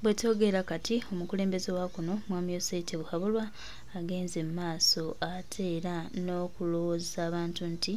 Bwetwogera kati omukulembeze wa kuno Mwami Osei Buhabulwa agenze mu maaso ate era n'okulowooza abantu nti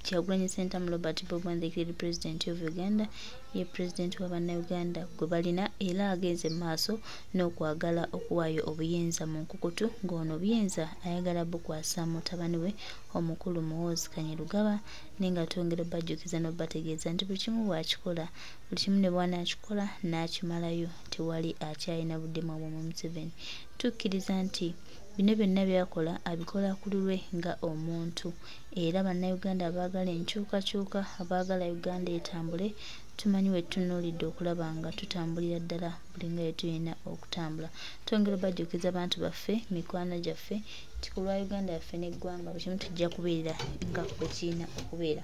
Kyagulanyi Ssentamu Robert Bob Wandegeered President of Uganda ye President wa Bannayuganda gwe balina era agenze mu maaso n'okwagala okuwaayo obuyinza mu nkukutu ng'ono obuyinza ayagala bukwasa mutabani we omukulu Muhoozi Kanyerugaba nenga atongera bajjukiza n'obategeeza nti buli kimu bw'akikola buli kimu ne bw'anaakikola n'akimalayo tewali akyalina buddemu obwo mu Museveni. Tukkiriza nti bino byonna byakola abikola ku lulwe nga omuntu era bannayuganda abaagala enkyukakyuka abaagala Uganda etambule tumanyi we tunuulidde okulaba nga tutambulira ddala buli nga tulina okutambula. Twongera bajjukiza abantu baffe mikwano gyaffe nti ku lwa Uganda yaffe n'eggwanga buli kimu tujja kubeera nga bwe kirina okubeera.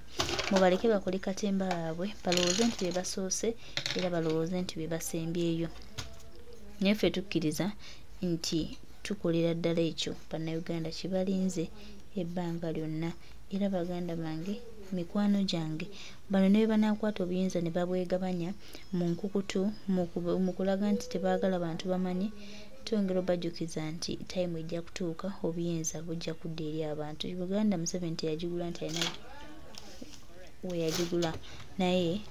Mubaleke bakole katemba baabwe balowooze nti be basoose era balowooze nti be basembyeyo. Naye ffe tukkiriza nti tukolera ddala ekyo bannayuganda kibalinze ebbanga lyonna era baganda bange mikwano gyange bano ne banaakwata obuyinza ne babwegabanya mu nkukutu mu kulaga nti tebaagala bantu bamanye twongera obajjukiza nti time ejja kutuuka obuyinza bujja kudda eri abantu. Uganda Museveni teyagigula nti alina we yagigula naye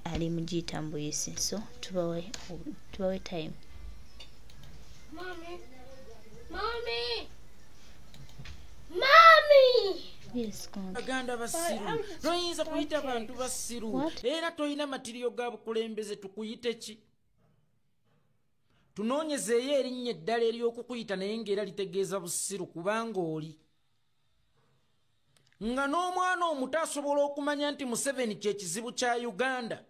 ali mu giyita mu buyisi so tubawe time. Mommy! Mommy! Yes, Baganda basiru toyinza kuyita bantu basiru era toyina matiriyo ga bukulembeze tukuyite ki tunoonyezeeyo erinnya eddala ery'okukuyita naye ng'era litegeeza busiru kubanga oli nga n'omwana omuto asobola okumanya nti Museveni kye kizibu kya Uganda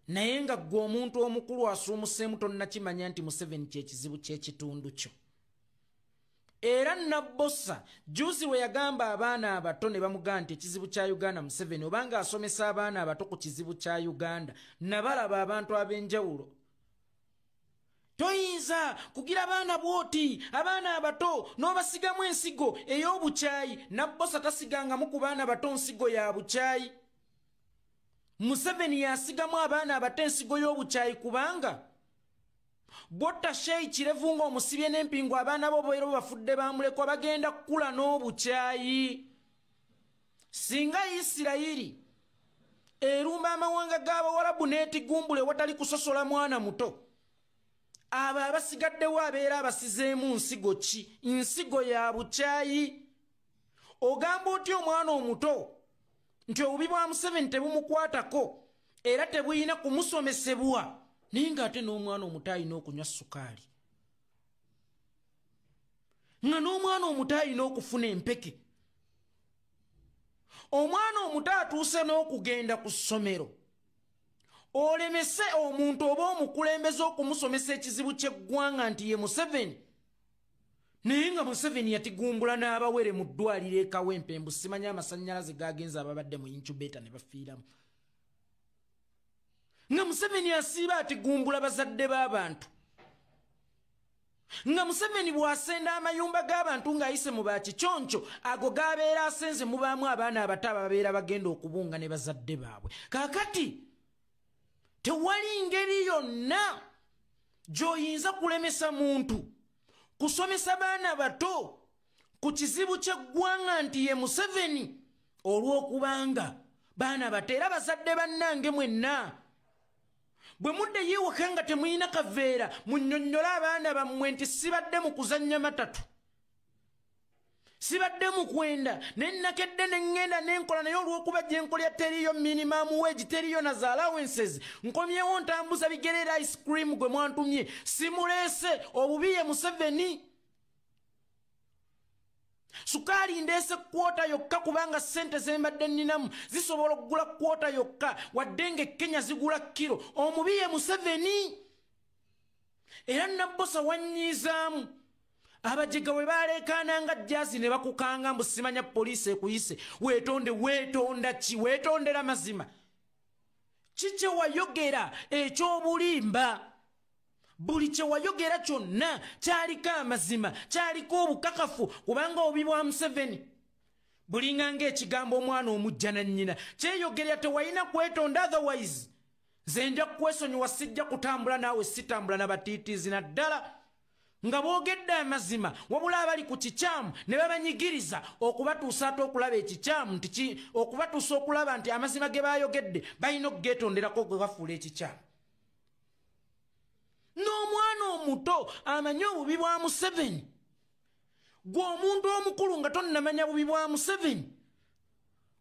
naye nga ggwe omuntu omukulu asuumuseemu tonnakimanya nti Museveni kye kizibu ky'ekitundu kyo. Era Nabbosa juzi we yagamba abaana abato ne bamugamba nti ekizibu kya Uganda Museveni obanga asomesa abaana abato ku kizibu kya Uganda nabalaba abantu ab'enjawulo. Toyinza kugira abaana bwoti abaana abato n'obasigamu ensigo ey'obukyayi. Nabbosa tasigangamu ku baana bato nsigo ya bukyayi. Museveni yasigamu abaana abato ensigo y'obukyayi kubanga Bota Sheyi Kirevu ng'omusibye n'empingo abaana bo bwero bafudde bamulekwa bagenda kukula n'obukyayi. Singa Isirayiri erumba amawanga g'Abawarabu n'etigumbule watali kusosola mwana muto abo abasigaddewo abeera abasizeemu nsigo ki? Nsigo ya bukyayi. Ogamba otya omwana omuto nti obubi bwa Museveni tebumukwatako era tebuyina kumusomesebwa naye ng'ate n'omwana omuto alina okunywa sukaali nga n'omwana omuto alina okufuna empeke. Omwana omuto atuuse n'okugenda ku ssomero olemese omuntu oba omukulembeze okumusomesa ekizibu ky'eggwanga nti ye Museveni naye nga Museveni yatigumbula n'abawere mu ddwaliro e Kawempe mbu simanya amasannyalaze gagenze ababadde mu incubator ne bafiiramu. Nga Museveni asiiba atigumbula bazadde b'abantu. Nga Museveni bw'asenda amayumba g'abantu ng'ayise mu bakiconco ago g'abeera asenze mubaamu abaana abato ababeera bagenda okubunga ne bazadde baabwe. Kaakati tewali ngeri yonna gy'oyinza kulemesa muntu kusomesa baana bato ku kizibu ky'eggwanga nti ye Museveni olw'okubanga baana bato era bazadde bannange mwenna bwe mudde yeewaka nga temuyina kaveera munnyonnyola abaana bammwe nti sibadde mu kuzannya matatu sibadde mu kwenda nennakedde neŋŋenda n'enkola naye olw'okuba gye nkolya teriyo minimum wage teriyo na za allowances nkomyewo ntambuza bigere ice cream gwe mwantumye simuleese obubi ye Museveni. Sukaali ndeese kwota yokka kubanga ssente zembadde nninamu zisobola okugula kwota yokka wadde nga Kenya zigula kilo omubi ye Museveni. Era Nabbosa wannyiizaamu abajega we baleekaananga jjazi ne bakukanga mbu simanya poliisi ekuyise weetonda ki weetondera mazima ki kye wayogera eky'obulimba. Buli kye wayogera kyonna kyaliko amazima kyaliko obukakafu kubanga obubi bwa Museveni bulinga ng'ekigambo omwana omujja na nnyina kyeyogera tewalina kwetonda otherwise zenja kwesonyiwa sijja kutambula naawe sitambula n'abatiitiizi naddala nga boogedde amazima wabula abali ku kikyamu ne babanyigiriza okubatuusa ate okulaba ekikyamu okubatuusa okulaba nti amazima ge baayogedde balina okugeetonderako gwe bafuula ekikyamu. N'omwana omuto amanye obubi bwa Museveni, gwe omuntu omukulu nga tonnamanya bubi bwa Museveni,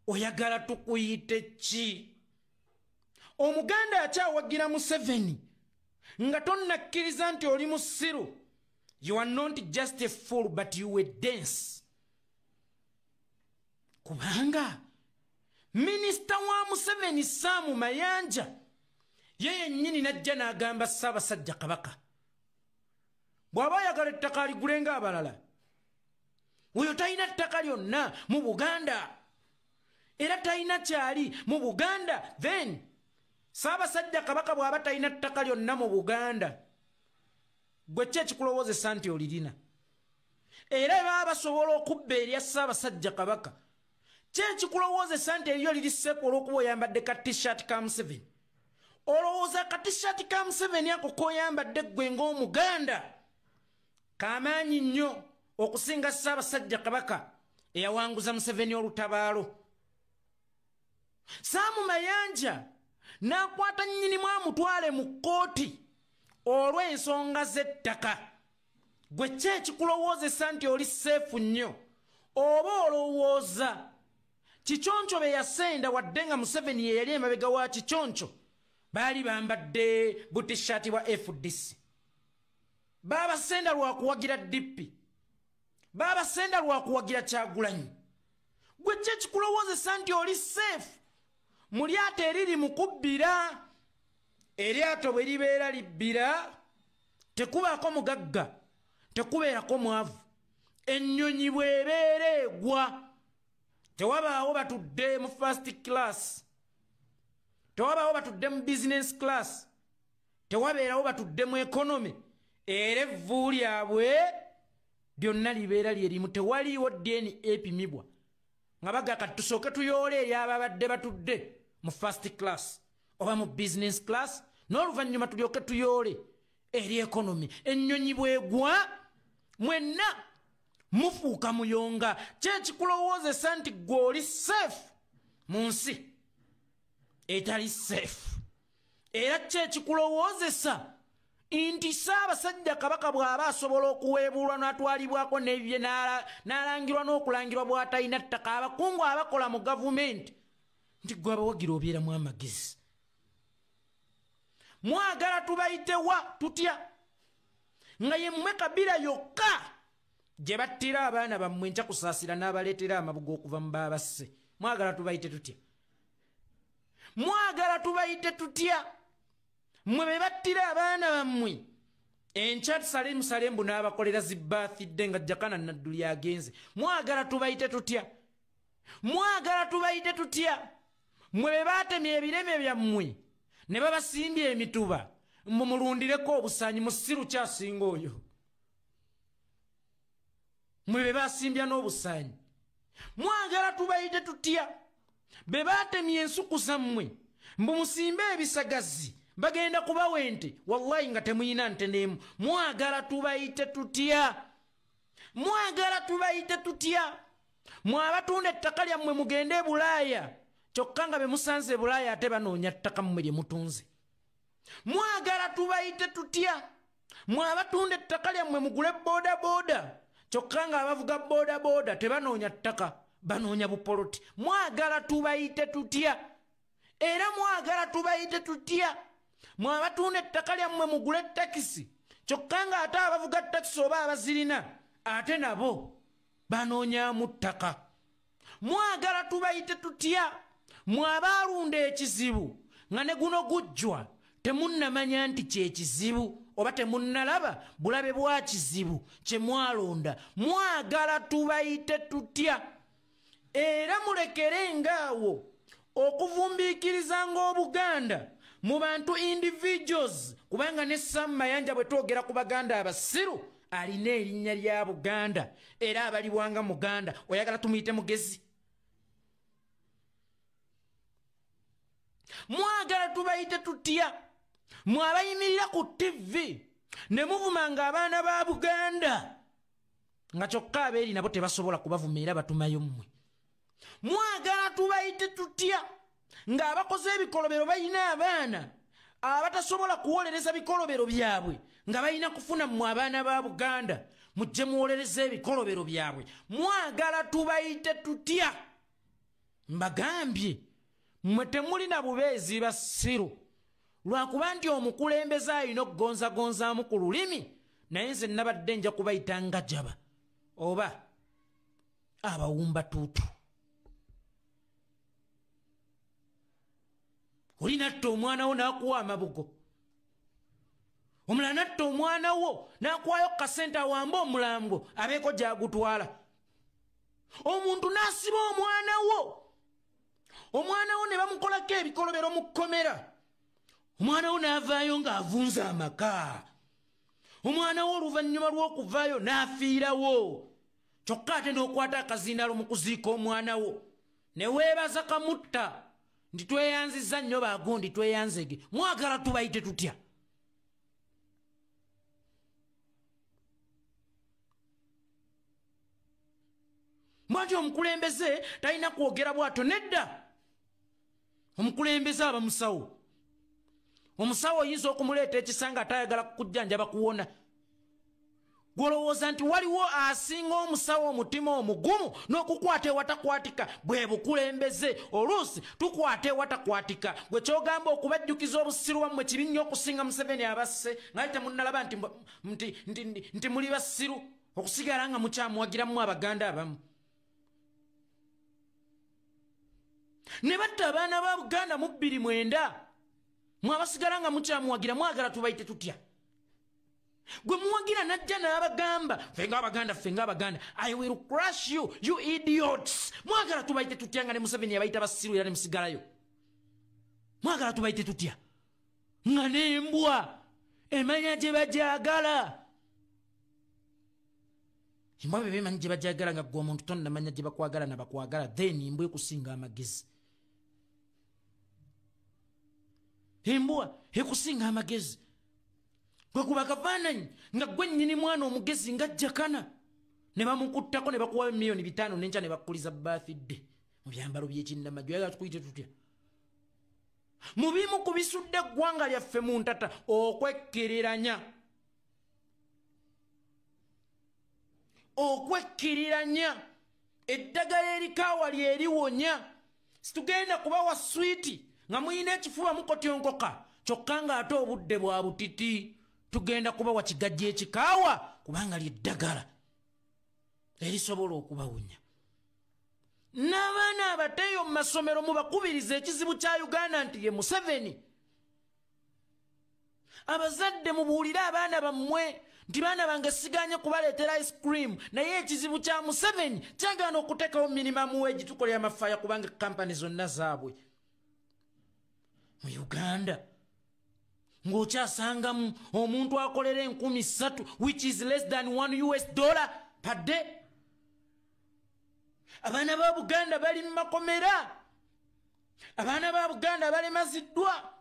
oyagala tukuyite ki? Omuganda akyawagira Museveni nga tonnakkiriza nti oli musiru. You are not just a fool but you were dense. Kubanga minisita wa Museveni Sam Mayanja yeye nnyini najja n'agamba Ssaabasajja Kabaka bw'aba ayagala ettaka ligulenga abalala, oyo talina ttaka lyonna mu Buganda era talina kyali mu Buganda. Then Ssaabasajja Kabaka bw'aba talina ttaka lyonna mu Buganda, gwe ki ekikulowoozesa nti olirina? Era baba basobola okubba erya Ssaabasajja Kabaka, ki ekikulowoozesa nti eryo liri seepu olw'okuba oyambadde ka t-shirt ka Museveni? Olowooza ka t-shirt ka Museveni ako k'oyambadde ggwe ng'Omuganda kamaanyi nnyo okusinga Ssaabasajja Kabaka eyawanguza Museveni olutabaalo? Sam Mayanja n'akwata nnyinimu amutwale mu kkooti olw'ensonga z'ettaka. Gwe ki ekikulowoozesa nti oli seefu nnyo? Oba olowooza Kichoncho be yasenda wadde nga Museveni ye yali emabega wa Kichoncho baali bambadde buti-shirt bwa FDC? Baba senda lwa kuwagira DP, baba senda lwa kuwagira Kyagulanyi. Gwe ki ekikulowoozesa nti oli seefu mu lyato eriri mu kubbira? Eryato bwe libeera libbira tekubaako mugagga, tekubeerako mwavu. Ennyonyi bw'ebeera egwa tewabaawo batudde mu first class, tewabaawo batudde mu business class, tewabeerawo batudde mu economy. Era evvu lyabwe lyonna libeera lyerimu, tewaliiwo deni epimibwa nga bagaka tusooke tuyoole eri ababadde batudde mu first class oba mu business class n'oluvannyuma tulyoke tuyoole eri economy. Ennyonyi bwegwa mwenna mufuuka muyonga. Ki ekikulowoozesa nti gwe oli seefu mu nsi etali seefu? Era ki ekikulowoozesa nti Ssaabasajja Kabaka bw'aba asobola okuweebulwa n'atwalibwako n'ebye n'alangirwa n'okulangirwa bw'atalina ttaka, abakungu abakola mu gavumenti nti gwe abawagira obeeramu amagezi? Mwagala tubayitewa tutya nga ye mmwe Kabila yokka gye battira abaana bammwe nkya kusaasira n'abaleetera amabuga okuva mu baabasse? Mwagala tubayite tutya? Mwagala tubayite tutya mmwe be battira abaana bammwe enkya Salembu n'abakolera zibbathidde nga Jakana Nadduli agenze? Mwagala tubayite tutya? Mwagala tubayite tutya mmwe be baatemye ebireme byammwe ne babasimbye emituba mumulundireko obusaanyi musiru kyasinga oyo? Mmwe be basimbya n'obusaanyi mwagala tubayite tutya? Be baatemye ensuku zammwe mbumusimbe ebisagazi bagenda kubawa ente, wallahi nga temuyina nte n'emu. Mwagala tubayite tutya? Mwagala tubayite tutya? Mwe abatunda ettaka lyammwe mugende e Bulaaya kyokka nga be musanze e Bulaaya ate banoonya ttaka mmwe lye mutunze. Mwagala tubayite tutya? Mwe abatunda ettaka lyammwe mugule boodabooda kyokka nga abavuga boodabooda tebanoonya ttaka, banoonya bupoloti. Mwagala tubayite tutya? Era mwagala tubayite tutya? Mwe abatunda ettaka lyammwe mugule takisi kyokka nga ate abavuga takisi oba abazirina ate nabo banoonyaamu ttaka. Mwagala tubayite tutya? Mwe abaalunda ekizibu nga ne guno gujjwa temunnamanya nti kyekizibu oba temunnalaba bulabe bwa kizibu kye mwalonda. Mwagala tubayite tutya? Era mulekere ngaawo okuvumbiikiriza ng'Obuganda mu bantu individuals, kubanga ne Sam Mayanja bwe twogera ku Baganda abasiru alina erinnya lya Buganda era abalibwanga Muganda. Oyagala tumuyite mugezi? Mwagala tubayite tutya? Mwabayimirira ku TV ne muvumanga abaana ba Buganda nga kyokka abeeri nabo tebasobola kubavumirira batumayo mmwe. Mwagala tubayite tutya nga abakoze ebikolobero bayina abaana abatasobola kuwolereza bikolobero byabwe nga bayina kufuna mmwe abaana ba Buganda mujje muwolereza ebikolobero byabwe. Mwagala tubayite tutya? Mbagambye mmwe temulina bubeezi basiru lwakuba nti omukulembeze alina okugonzagonzaamu ku lulimi, naye nze nabadde nja kubayita nga jaba oba abawumba tuutu. Oli natta omwana wo n'akuwa amabugo, omulala natta omwana wo n'akuwayo kasente awambe omulambo abeeko gy'agutwala. Omuntu n'asiba omwana wo ne bamukolako ebikolobero mu kkomera, omwana wo n'avaayo ng'avunza amaka, omwana wo oluvannyuma lw'okuvaayo n'afiirawo, kyokka ate n'okwata akazindaalo mu kuziika omwana wo ne weebaza kamutta ndi tweyanziza nnyo baagundi tweyanzege. Mwagala tubayite tutya? Mwati omukulembeze talina kwogera bw'atyo, nedda. Omukulembeze aba musawo. Omusawo oyinza okumuleeta ekisanga atayagala kukujjanjaba kuwona. Gwolowooza nti waliwo asinga omusawo omutima omugumu n'okukwata ewatakwatika bwe bukulembeze. Oluusi tukwata ewatakwatika gwe kyogamba okubajjukiza obusiru wammwe kibi nnyo okusinga Museveni abasse nga temunnalaba nti muli basiru okusigala nga mukyamuwagiramu Abaganda abamu. Ne batta abaana ba Buganda mu 2009 mwabasigala nga mukyamuwagira. Mwagala tubayite tutya? Gwe muwagira najja n'abagamba fenga Abaganda I will crush you, you idiots. Mwagala tubayite tutya nga ne Museveni yabayita basiru era ne musigalayo? Mwagala tubayite tutya? Nga n'embwa emanya gye bajagala. Embwa bwe bemanyi gye bajagala nga gwe omuntu tonnamanya gye bakwagala na bakwagala, then embwa ekusinga amagezi. Embwa ekusinga amagezi. Gwe kuba kafaananyi nga gwe nnyini mwana omugezi nga jjakana ne bamukuttako ne bakuwa miliyoni 5 n'enkya ne bakuliza birthday mu byambalo by'ekinnamagye. Oyagala tukuyite tutya? Mu bimu ku bisudde eggwanga lyaffe mu ntata okwekkiriranya. Eddagala erikaawa lyeriwonya. Situgenda kubawa switi nga muyina ekifuba mukotyonkoka kyokka nga ate obudde bwa butiti. Tugenda kubawa kigajja ekikaawa kubanga lyeddagala erisobola okubawunya. N'abaana abateeyo mu masomero mubakubiriza ekizibu kya Uganda nti ye Museveni. Abazadde mubuulire abaana bammwe nti baana bange siganye kubaleetera ice cream, naye ekizibu kya Museveni kyagaana okuteekawo minimum wage tukolera amafaya kubanga kampani zonna zaabwe mu Uganda. Ng'okyasangamu omuntu akolera 3,000 which is less than $1 per day. Abaana ba Buganda bali mu makomera. Abaana ba Buganda balemaziddwa.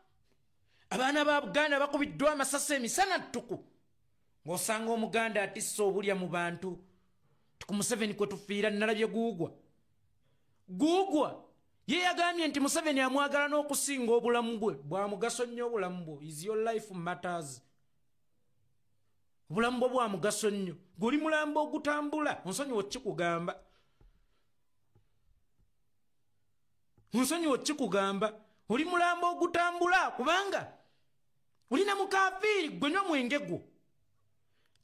Abaana ba Buganda bakubiddwa amasasi emisana ttuku. Ng'osanga Omuganda atissa obulya mu bantu. Ku Museveni kwe tufiira nalabye Guugwa. Ye yagambye nti Museveni amwagala n'okusinga obulamu bwe. Bwa mugaso nnyo obulamu bwe. Is your life matters. Obulamu bwe bwa mugaso nnyo. Guli mulambo ogutambula. Onsonyiwa kikugamba. Oli mulambo ogutambula kubanga olina mukafiiri gwe nnyo mwenge gwo.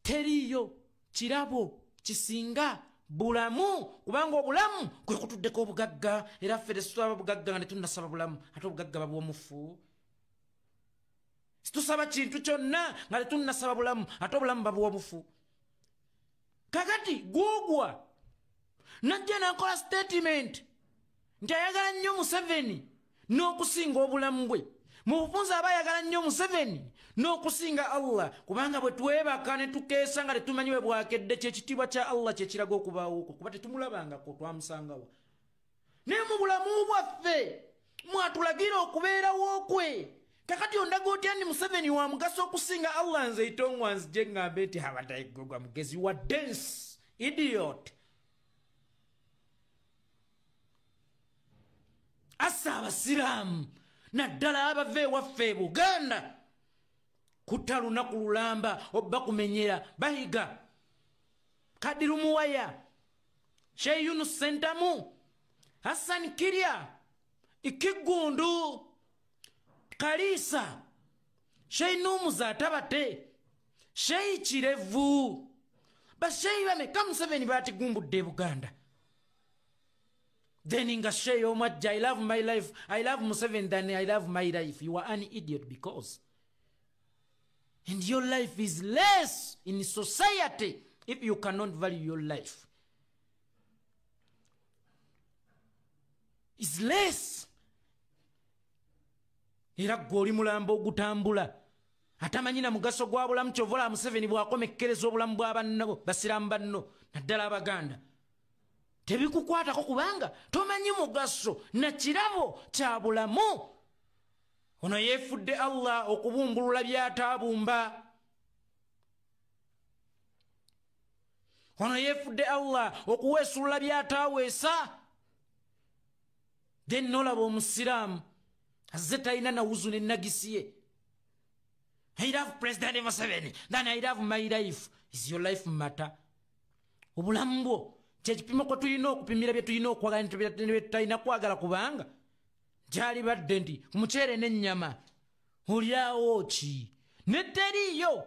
Teriyo kirabo kisinga bulamu kubanga obulamu kwe kutuddeko obugagga era ffe tetusaba bugagga nga ne tunnasaba bulamu ate obugagga babwomufu. Situsaba kintu kyonna nga ne tunnasaba bulamu ate obulamu babwomufu. Kakati Guugwa najja n'akola statement nti ayagala nnyo Museveni n'okusinga obulamu bwe. Mu bufunze aba ayagala nnyo Museveni n'okusinga Allah kubanga bwe twebaka ne tukeesa nga tetumanyi bwe bwakedde kyekitiibwa kya Allah kyekiraga okubaawo kuba tetumulabangako twamusangawo. Naye mu bulamu bwaffe mwatulagira okubeerawo kwe kakati ondaga otya ndi Museveni wa mugaso okusinga Allah nze itongwa nzije ngambe nti abataigogwa mugezi wa dense idiot assa abasiraamu naddala abava ewaffe Buganda kutta lunaku lulamba obba kumenyera bahiga Kadiru Muwaya Sheikh Yunus Sentamu Hassan Kiria Ikigundu Kalisa Sheikh Numuza Tabate Sheikh Chirevu Basheikh bameka Museveni batigumbudde Buganda. Then inga Sheikh Omajja, I love my life, I love Museveni than I love my life. You are an idiot because and your life is less in society if you cannot value your life. It's less. Era goli mulamba ogutambula atamanyina mugaso gwa bulamu kyovola Museveni bwakomekkereza obulamu bw'abannabo basiramu banno naddala Abaganda tebikukwatako kubanga tomanyi mugaso na kirabo kya bulamu. Ono yeefudde Allah okubumbulula by'ataabumba. Ono yeefudde Allah okuweesulula by'ataaweesa. Then nolaba omusiraamu azze talina nawuzu n'ennagisi ye. I love President Museveni, then I love my life. Is your life matter? Obulamu bwo kyekipimo ko tulina okupimira bye tulina okwagala ne tutalina kwagala kubanga gyali badde nti omuceere n'ennyama olyawo ki neteriyo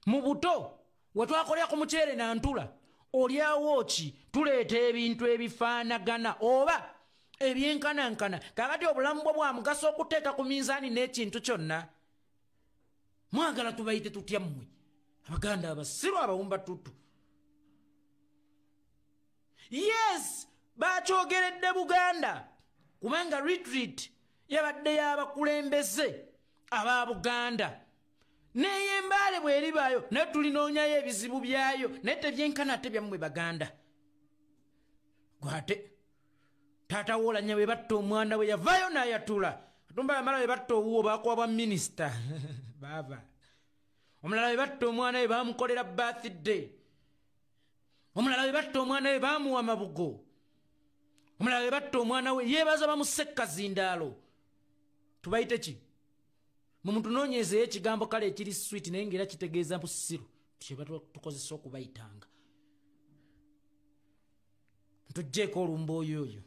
mu buto wetwakolera ku muceere nantula olyawo ki tuleeta ebintu ebifaanagana oba ebyenkanankana kakati obulamu bwo bwa mugaso okuteeka ku minzaani n'ekintu kyonna. Mwagala tubayite tutya mmwe Abaganda abasiru abawumba tutu. Yes, bakyogeredde Buganda kubanga retreat yabadde y'abakulembeze aba Buganda neyembaale bw'eribaayo naye tulinoonyayo ebizibu byayo naye tebyenkana ate byammwe Baganda. Gwate taata woolanya bwe batta omwana we yavaayo n'ayatula atumba yamala bwe batta owuwo baakuwa bwa minisita baava omulala bwe batta omwana we baamukolera birthday omulala bwe batta omwana we baamuwa mabugo omulala bwe batta omwana we yeebaza bamusekka zindaalo. Tubayite ki mu muntu noonyeezeyo ekigambo kale ekiri sweet naye ng'era kitegeeza busiru kyeba tukozesa okubayitanga. Tujjeeko olumba oyo